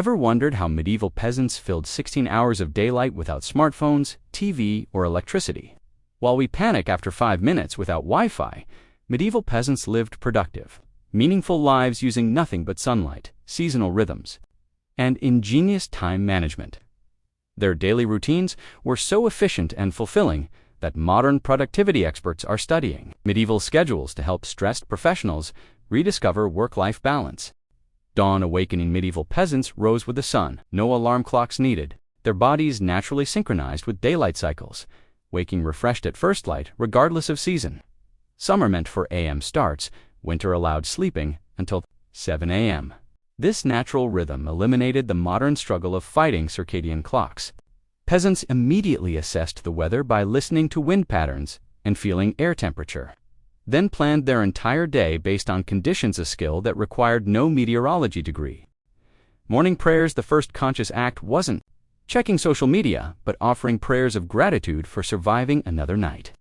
Ever wondered how medieval peasants filled 16 hours of daylight without smartphones, TV, or electricity? While we panic after 5 minutes without Wi-Fi, medieval peasants lived productive, meaningful lives using nothing but sunlight, seasonal rhythms, and ingenious time management. Their daily routines were so efficient and fulfilling that modern productivity experts are studying medieval schedules to help stressed professionals rediscover work-life balance. Dawn awakening medieval peasants rose with the sun, no alarm clocks needed, their bodies naturally synchronized with daylight cycles, waking refreshed at first light regardless of season. Summer meant for AM starts, winter allowed sleeping until 7 AM. This natural rhythm eliminated the modern struggle of fighting circadian clocks. Peasants immediately assessed the weather by listening to wind patterns and feeling air temperature, then planned their entire day based on conditions, a skill that required no meteorology degree. Morning prayers, the first conscious act, wasn't checking social media, but offering prayers of gratitude for surviving another night.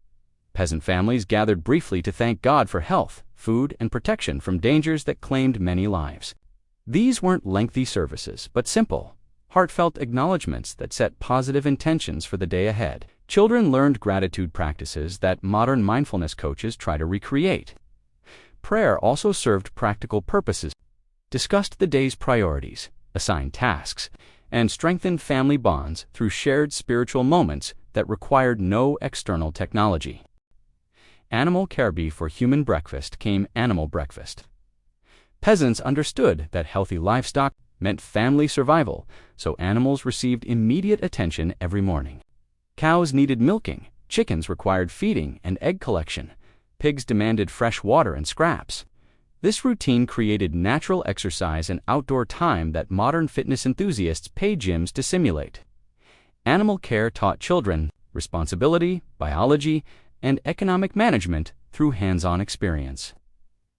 Peasant families gathered briefly to thank God for health, food, and protection from dangers that claimed many lives. These weren't lengthy services, but simple, heartfelt acknowledgments that set positive intentions for the day ahead. Children learned gratitude practices that modern mindfulness coaches try to recreate. Prayer also served practical purposes, discussed the day's priorities, assigned tasks, and strengthened family bonds through shared spiritual moments that required no external technology. Animal care. Before human breakfast came animal breakfast. Peasants understood that healthy livestock meant family survival, so animals received immediate attention every morning. Cows needed milking, chickens required feeding and egg collection, pigs demanded fresh water and scraps. This routine created natural exercise and outdoor time that modern fitness enthusiasts pay gyms to simulate. Animal care taught children responsibility, biology, and economic management through hands-on experience.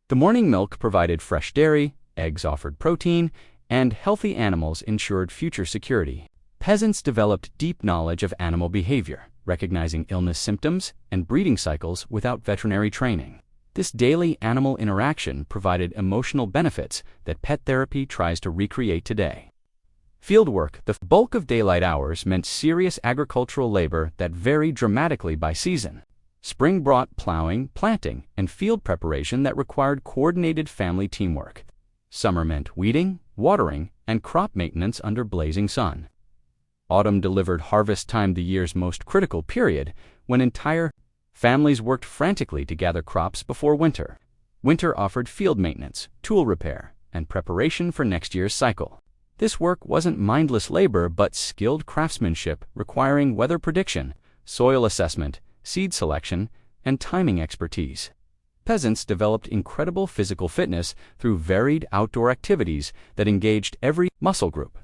The morning milk provided fresh dairy, eggs offered protein, and healthy animals ensured future security. Peasants developed deep knowledge of animal behavior, recognizing illness symptoms and breeding cycles without veterinary training. This daily animal interaction provided emotional benefits that pet therapy tries to recreate today. Fieldwork. The bulk of daylight hours meant serious agricultural labor that varied dramatically by season. Spring brought plowing, planting, and field preparation that required coordinated family teamwork. Summer meant weeding, watering, and crop maintenance under blazing sun. Autumn delivered harvest time, the year's most critical period, when entire families worked frantically to gather crops before winter. Winter offered field maintenance, tool repair, and preparation for next year's cycle. This work wasn't mindless labor but skilled craftsmanship requiring weather prediction, soil assessment, seed selection, and timing expertise. Peasants developed incredible physical fitness through varied outdoor activities that engaged every muscle group.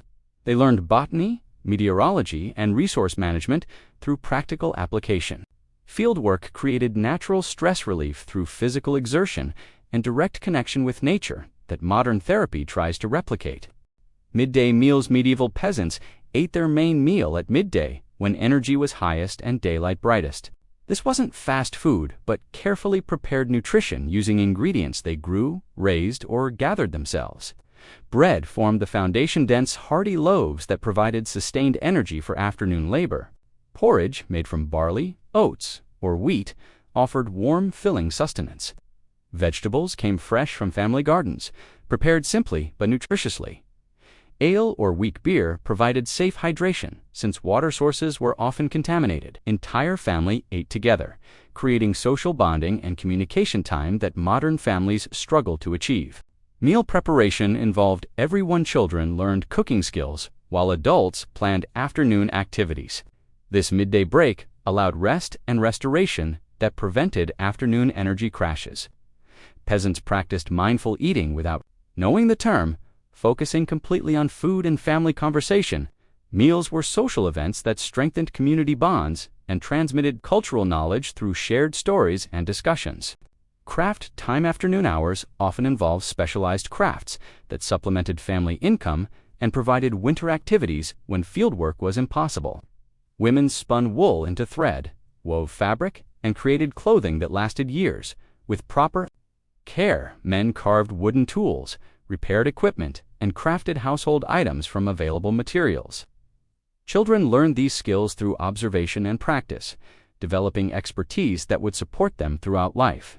They learned botany, meteorology, and resource management through practical application. Fieldwork created natural stress relief through physical exertion and direct connection with nature that modern therapy tries to replicate. Midday meals. Medieval peasants ate their main meal at midday when energy was highest and daylight brightest. This wasn't fast food, but carefully prepared nutrition using ingredients they grew, raised, or gathered themselves. Bread formed the foundation, dense, hearty loaves that provided sustained energy for afternoon labor. Porridge, made from barley, oats, or wheat, offered warm, filling sustenance. Vegetables came fresh from family gardens, prepared simply but nutritiously. Ale or weak beer provided safe hydration, since water sources were often contaminated. Entire family ate together, creating social bonding and communication time that modern families struggle to achieve. Meal preparation involved everyone. Children learned cooking skills, while adults planned afternoon activities. This midday break allowed rest and restoration that prevented afternoon energy crashes. Peasants practiced mindful eating without knowing the term, focusing completely on food and family conversation. Meals were social events that strengthened community bonds and transmitted cultural knowledge through shared stories and discussions. Craft time. Afternoon hours often involved specialized crafts that supplemented family income and provided winter activities when fieldwork was impossible. Women spun wool into thread, wove fabric, and created clothing that lasted years. With proper care, men carved wooden tools, repaired equipment, and crafted household items from available materials. Children learned these skills through observation and practice, developing expertise that would support them throughout life.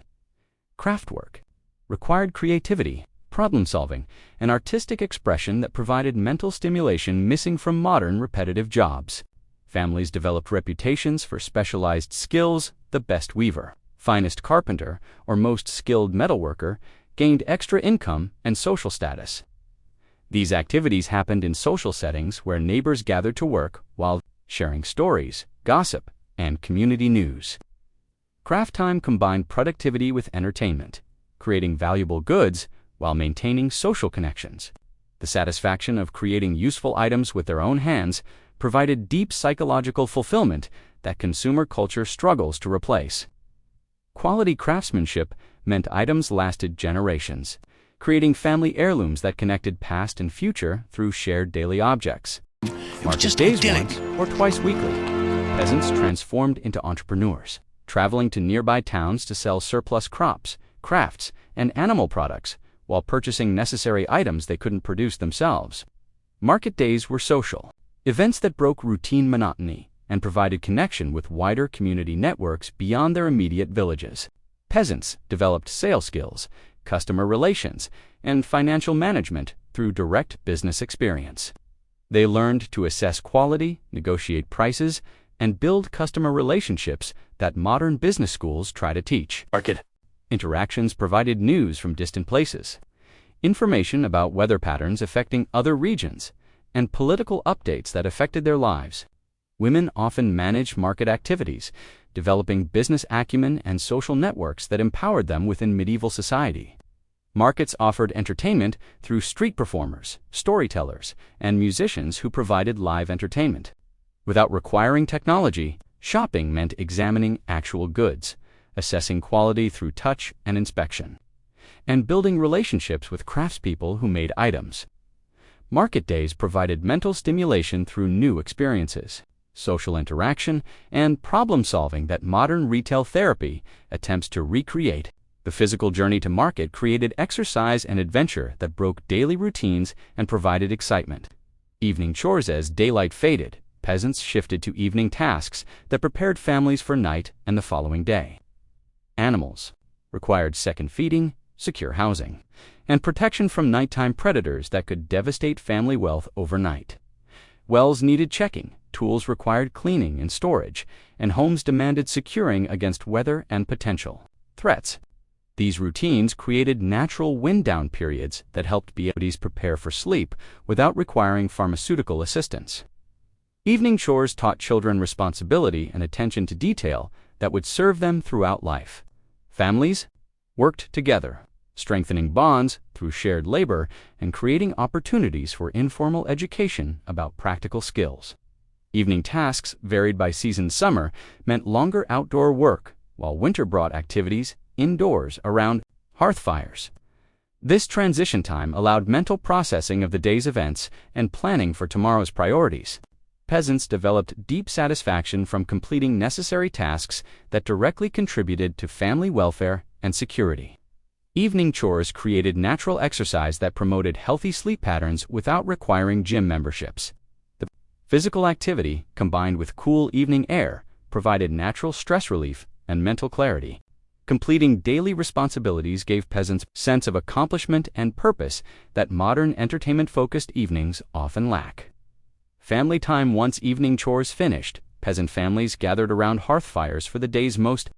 Craftwork required creativity, problem-solving, and artistic expression that provided mental stimulation missing from modern repetitive jobs. Families developed reputations for specialized skills. The best weaver, finest carpenter, or most skilled metalworker gained extra income and social status. These activities happened in social settings where neighbors gathered to work while sharing stories, gossip, and community news. Craft time combined productivity with entertainment, creating valuable goods while maintaining social connections. The satisfaction of creating useful items with their own hands provided deep psychological fulfillment that consumer culture struggles to replace. Quality craftsmanship meant items lasted generations, creating family heirlooms that connected past and future through shared daily objects. Market days once or twice weekly, peasants transformed into entrepreneurs, traveling to nearby towns to sell surplus crops, crafts, and animal products while purchasing necessary items they couldn't produce themselves. Market days were social, events that broke routine monotony and provided connection with wider community networks beyond their immediate villages. Peasants developed sales skills, customer relations, and financial management through direct business experience. They learned to assess quality, negotiate prices, and build customer relationships that modern business schools try to teach. Market interactions provided news from distant places, information about weather patterns affecting other regions, and political updates that affected their lives. Women often managed market activities, developing business acumen and social networks that empowered them within medieval society. Markets offered entertainment through street performers, storytellers, and musicians who provided live entertainment. Without requiring technology, shopping meant examining actual goods, assessing quality through touch and inspection, and building relationships with craftspeople who made items. Market days provided mental stimulation through new experiences, social interaction, and problem-solving that modern retail therapy attempts to recreate. The physical journey to market created exercise and adventure that broke daily routines and provided excitement. Evening chores. As daylight faded, peasants shifted to evening tasks that prepared families for night and the following day. Animals required second feeding, secure housing, and protection from nighttime predators that could devastate family wealth overnight. Wells needed checking, tools required cleaning and storage, and homes demanded securing against weather and potential threats. These routines created natural wind-down periods that helped bodies prepare for sleep without requiring pharmaceutical assistance. Evening chores taught children responsibility and attention to detail that would serve them throughout life. Families worked together, strengthening bonds through shared labor and creating opportunities for informal education about practical skills. Evening tasks varied by season. Summer meant longer outdoor work, while winter brought activities indoors around hearth fires. This transition time allowed mental processing of the day's events and planning for tomorrow's priorities. Peasants developed deep satisfaction from completing necessary tasks that directly contributed to family welfare and security. Evening chores created natural exercise that promoted healthy sleep patterns without requiring gym memberships. The physical activity, combined with cool evening air, provided natural stress relief and mental clarity. Completing daily responsibilities gave peasants a sense of accomplishment and purpose that modern entertainment-focused evenings often lack. Family time. Once evening chores finished, peasant families gathered around hearth fires for the day's most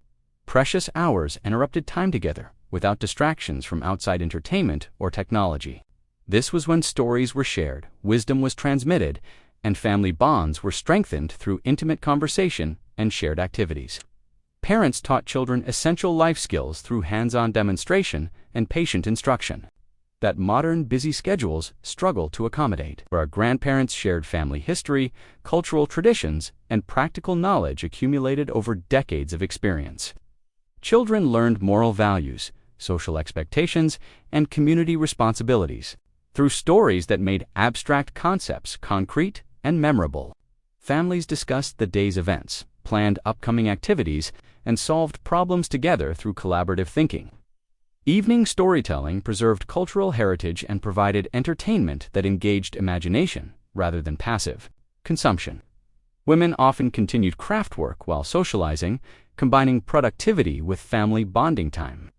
precious hours and erupted time together, without distractions from outside entertainment or technology. This was when stories were shared, wisdom was transmitted, and family bonds were strengthened through intimate conversation and shared activities. Parents taught children essential life skills through hands-on demonstration and patient instruction that modern busy schedules struggle to accommodate. Where our grandparents shared family history, cultural traditions, and practical knowledge accumulated over decades of experience. Children learned moral values, social expectations, and community responsibilities through stories that made abstract concepts concrete and memorable. Families discussed the day's events, planned upcoming activities, and solved problems together through collaborative thinking. Evening storytelling preserved cultural heritage and provided entertainment that engaged imagination rather than passive consumption. Women often continued craft work while socializing, combining productivity with family bonding time.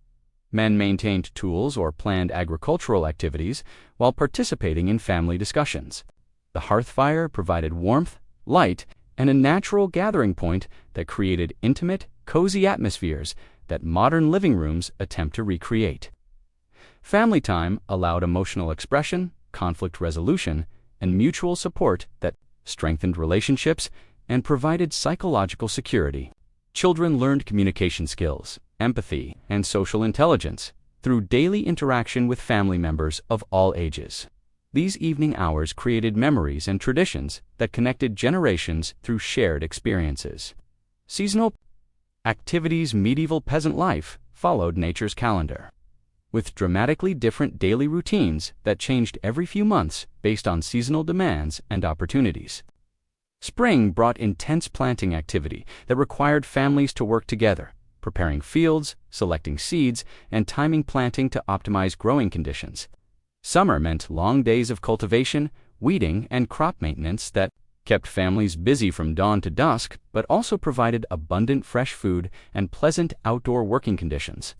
Men maintained tools or planned agricultural activities while participating in family discussions. The hearth fire provided warmth, light, and a natural gathering point that created intimate, cozy atmospheres that modern living rooms attempt to recreate. Family time allowed emotional expression, conflict resolution, and mutual support that strengthened relationships and provided psychological security. Children learned communication skills, empathy, and social intelligence through daily interaction with family members of all ages. These evening hours created memories and traditions that connected generations through shared experiences. Seasonal activities. Medieval peasant life followed nature's calendar, with dramatically different daily routines that changed every few months based on seasonal demands and opportunities. Spring brought intense planting activity that required families to work together, preparing fields, selecting seeds, and timing planting to optimize growing conditions. Summer meant long days of cultivation, weeding, and crop maintenance that kept families busy from dawn to dusk, but also provided abundant fresh food and pleasant outdoor working conditions.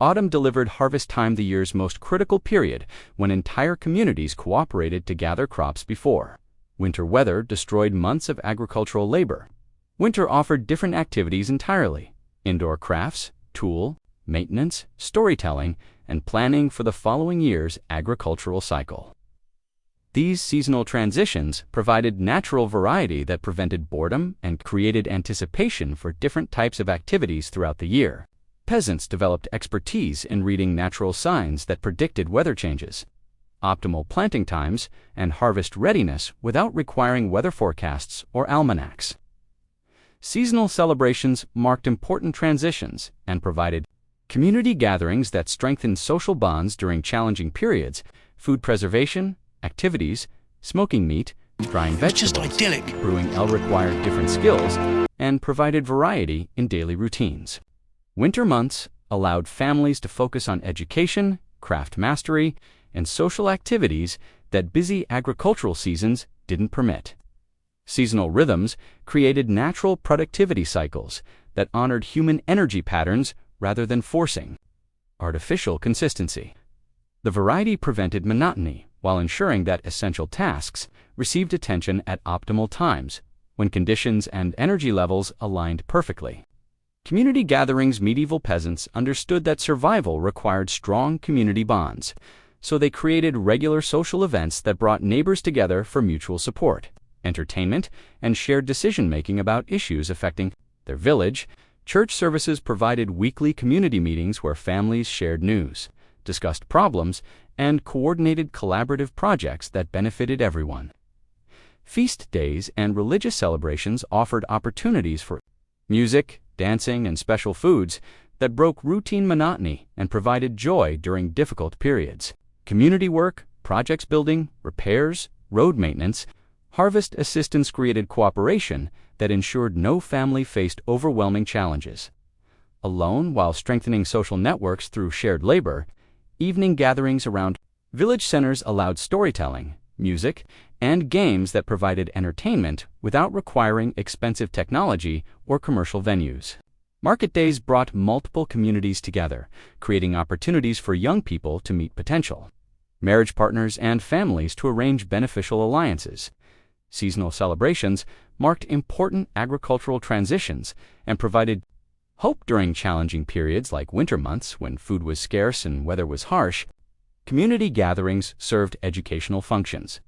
Autumn delivered harvest time, the year's most critical period, when entire communities cooperated to gather crops before. Winter weather destroyed months of agricultural labor. Winter offered different activities entirely: indoor crafts, tool, maintenance, storytelling, and planning for the following year's agricultural cycle. These seasonal transitions provided natural variety that prevented boredom and created anticipation for different types of activities throughout the year. Peasants developed expertise in reading natural signs that predicted weather changes, optimal planting times, and harvest readiness without requiring weather forecasts or almanacs. Seasonal celebrations marked important transitions and provided community gatherings that strengthened social bonds during challenging periods. Food preservation activities, smoking meat, drying vegetables, brewing ale required different skills and provided variety in daily routines. Winter months allowed families to focus on education, craft mastery, and social activities that busy agricultural seasons didn't permit. Seasonal rhythms created natural productivity cycles that honored human energy patterns rather than forcing artificial consistency. The variety prevented monotony while ensuring that essential tasks received attention at optimal times when conditions and energy levels aligned perfectly. Community gatherings. Medieval peasants understood that survival required strong community bonds, so they created regular social events that brought neighbors together for mutual support, entertainment, and shared decision-making about issues affecting their village. Church services provided weekly community meetings where families shared news, discussed problems, and coordinated collaborative projects that benefited everyone. Feast days and religious celebrations offered opportunities for music, dancing, and special foods that broke routine monotony and provided joy during difficult periods. Community work, projects building, repairs, road maintenance, harvest assistance created cooperation that ensured no family faced overwhelming challenges. Alone, while strengthening social networks through shared labor, evening gatherings around village centers allowed storytelling, music, and games that provided entertainment without requiring expensive technology or commercial venues. Market days brought multiple communities together, creating opportunities for young people to meet potential marriage partners and families to arrange beneficial alliances. Seasonal celebrations marked important agricultural transitions and provided hope during challenging periods like winter months when food was scarce and weather was harsh. Community gatherings served educational functions,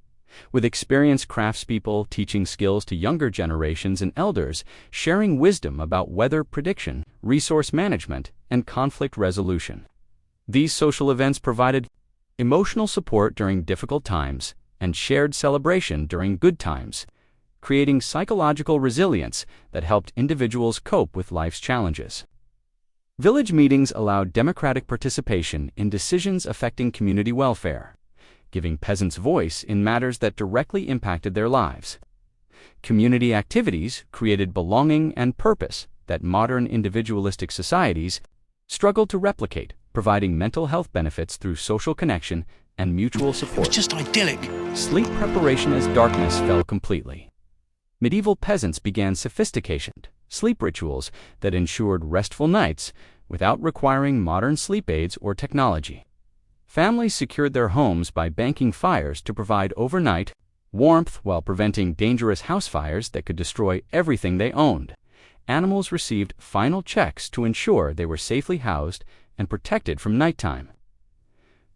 with experienced craftspeople teaching skills to younger generations and elders sharing wisdom about weather prediction, resource management, and conflict resolution. These social events provided emotional support during difficult times and shared celebration during good times, creating psychological resilience that helped individuals cope with life's challenges. Village meetings allowed democratic participation in decisions affecting community welfare, giving peasants voice in matters that directly impacted their lives. Community activities created belonging and purpose that modern individualistic societies struggle to replicate, providing mental health benefits through social connection and mutual support. It was just idyllic. Sleep preparation as darkness fell completely. Medieval peasants began sophisticated sleep rituals that ensured restful nights without requiring modern sleep aids or technology. Families secured their homes by banking fires to provide overnight warmth while preventing dangerous house fires that could destroy everything they owned. Animals received final checks to ensure they were safely housed and protected from nighttime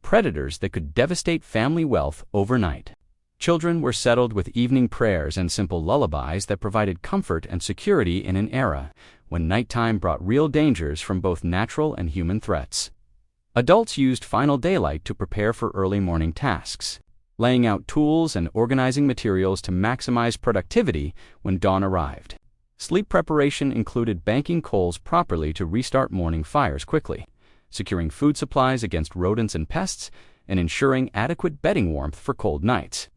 predators that could devastate family wealth overnight. Children were settled with evening prayers and simple lullabies that provided comfort and security in an era when nighttime brought real dangers from both natural and human threats. Adults used final daylight to prepare for early morning tasks, laying out tools and organizing materials to maximize productivity when dawn arrived. Sleep preparation included banking coals properly to restart morning fires quickly, securing food supplies against rodents and pests, and ensuring adequate bedding warmth for cold nights.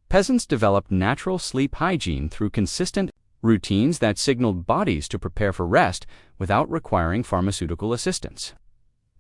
Peasants developed natural sleep hygiene through consistent routines that signaled bodies to prepare for rest without requiring pharmaceutical assistance.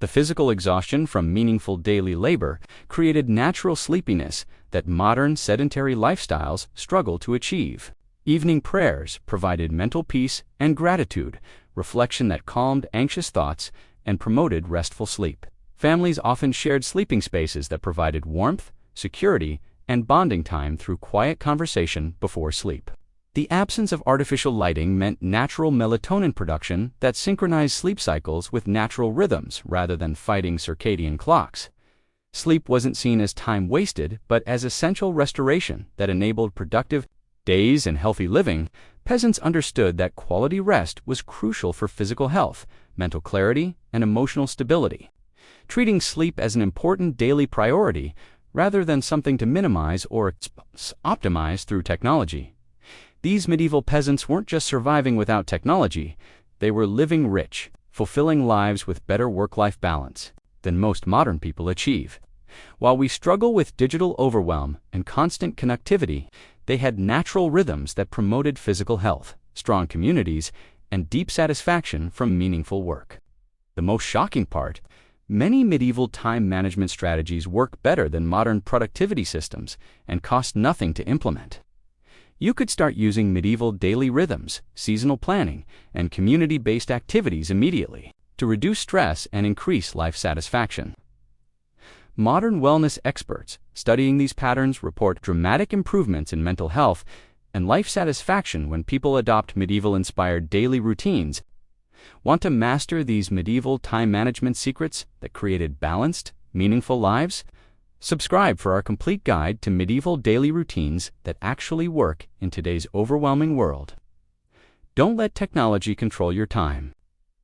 The physical exhaustion from meaningful daily labor created natural sleepiness that modern sedentary lifestyles struggle to achieve. Evening prayers provided mental peace and gratitude, reflection that calmed anxious thoughts and promoted restful sleep. Families often shared sleeping spaces that provided warmth, security, and bonding time through quiet conversation before sleep. The absence of artificial lighting meant natural melatonin production that synchronized sleep cycles with natural rhythms rather than fighting circadian clocks. Sleep wasn't seen as time wasted, but as essential restoration that enabled productive days and healthy living. Peasants understood that quality rest was crucial for physical health, mental clarity, and emotional stability, treating sleep as an important daily priority rather than something to minimize or optimize through technology. These medieval peasants weren't just surviving without technology, they were living rich, fulfilling lives with better work-life balance than most modern people achieve. While we struggle with digital overwhelm and constant connectivity, they had natural rhythms that promoted physical health, strong communities, and deep satisfaction from meaningful work. The most shocking part, many medieval time management strategies work better than modern productivity systems and cost nothing to implement. You could start using medieval daily rhythms, seasonal planning, and community-based activities immediately to reduce stress and increase life satisfaction. Modern wellness experts studying these patterns report dramatic improvements in mental health and life satisfaction when people adopt medieval-inspired daily routines. Want to master these medieval time management secrets that created balanced, meaningful lives? Subscribe for our complete guide to medieval daily routines that actually work in today's overwhelming world. Don't let technology control your time,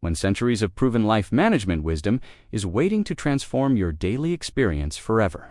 when centuries of proven life management wisdom is waiting to transform your daily experience forever.